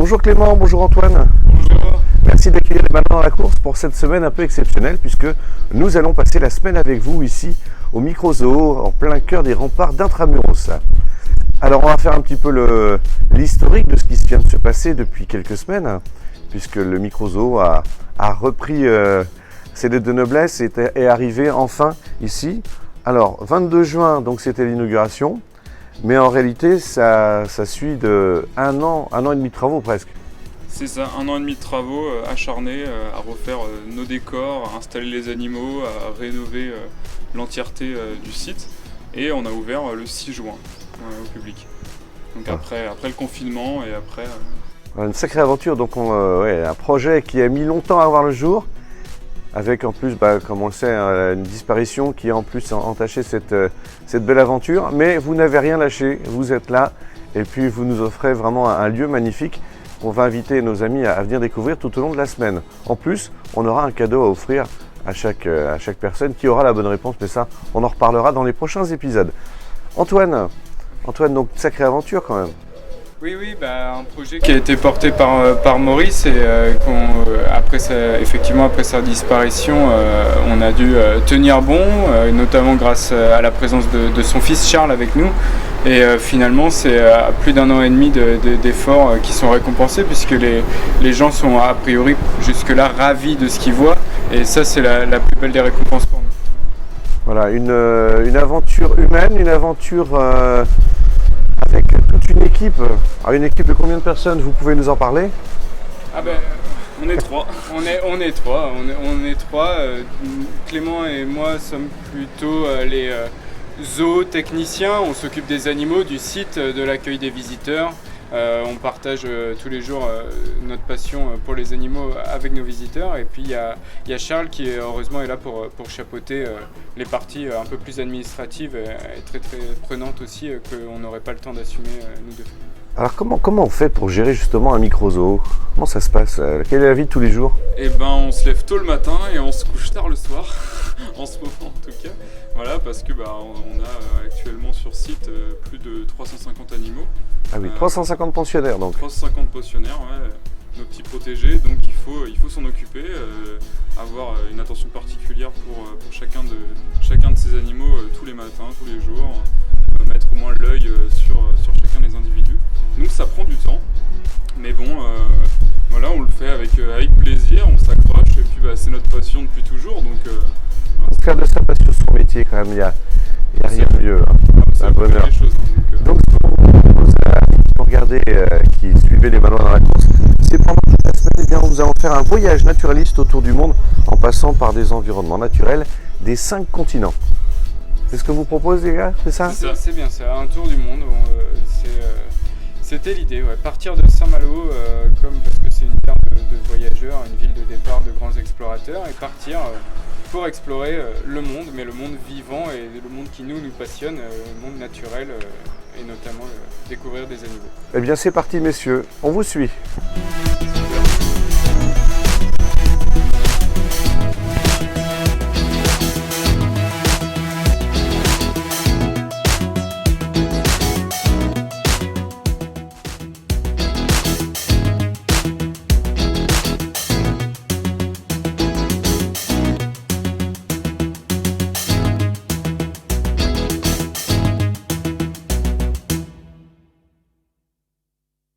Bonjour Clément, bonjour Antoine. Bonjour. Merci d'accueillir les ballons dans la course pour cette semaine un peu exceptionnelle puisque nous allons passer la semaine avec vous ici au Micro-Zoo en plein cœur des remparts d'Intramuros. Alors on va faire un petit peu l'historique de ce qui vient de se passer depuis quelques semaines puisque le Micro-Zoo a repris ses lettres de noblesse et est arrivé enfin ici. Alors 22 juin, donc c'était l'inauguration. Mais en réalité, ça suit de un an et demi de travaux presque. C'est ça, 1 an et demi de travaux acharnés à refaire nos décors, à installer les animaux, à rénover l'entièreté du site. Et on a ouvert le 6 juin au public. Donc après le confinement et après... Une sacrée aventure, donc un projet qui a mis longtemps à voir le jour. Avec en plus, comme on le sait, une disparition qui a en plus entaché cette belle aventure. Mais vous n'avez rien lâché, vous êtes là et puis vous nous offrez vraiment un lieu magnifique qu'on va inviter nos amis à venir découvrir tout au long de la semaine. En plus, on aura un cadeau à offrir à chaque personne qui aura la bonne réponse, mais ça, on en reparlera dans les prochains épisodes. Antoine, donc sacrée aventure quand même. Oui, un projet qui a été porté par Maurice et après sa disparition, on a dû tenir bon, notamment grâce à la présence de son fils Charles avec nous. Et finalement, c'est plus d'1 an et demi d'efforts qui sont récompensés puisque les gens sont a priori jusque-là ravis de ce qu'ils voient. Et ça, c'est la plus belle des récompenses pour nous. Voilà, une aventure humaine, une aventure... avec toute une équipe. Alors une équipe de combien de personnes, vous pouvez nous en parler? On est trois. On est trois. Clément et moi sommes plutôt les zootechniciens. On s'occupe des animaux, du site, de l'accueil des visiteurs. On partage tous les jours notre passion pour les animaux avec nos visiteurs. Et puis il y a Charles qui heureusement est là pour chapeauter les parties un peu plus administratives et très très prenantes aussi qu'on n'aurait pas le temps d'assumer nous deux. Alors comment on fait pour gérer justement un micro-zoo? Comment ça se passe? Quelle est la vie de tous les jours? On se lève tôt le matin et on se couche tard le soir, en ce moment en tout cas. Voilà, parce que on a actuellement sur site plus de 350 animaux. Ah oui, 350 pensionnaires donc. 350 pensionnaires, ouais, nos petits protégés, donc il faut s'en occuper, avoir une attention particulière pour chacun de ces animaux tous les matins, tous les jours, mettre au moins l'œil sur chacun des individus. Donc ça prend du temps, mais voilà, on le fait avec plaisir, on s'accroche, et puis c'est notre passion depuis toujours, donc... faire de sa passion son métier quand même, il y a rien de mieux, c'est un bonheur. Donc ce qu'on vous propose à regarder, qui suivez les ballons dans la course, c'est pendant toute la semaine, nous allons faire un voyage naturaliste autour du monde en passant par des environnements naturels des 5 continents. C'est ce que vous proposez, les gars, c'est ça? C'est bien ça, un tour du monde. C'était l'idée, ouais. Partir de Saint-Malo, parce que c'est une terre de voyageurs, une ville de départ de grands explorateurs, et partir pour explorer le monde, mais le monde vivant et le monde qui nous passionne, le monde naturel, et notamment découvrir des animaux. Eh bien c'est parti messieurs, on vous suit.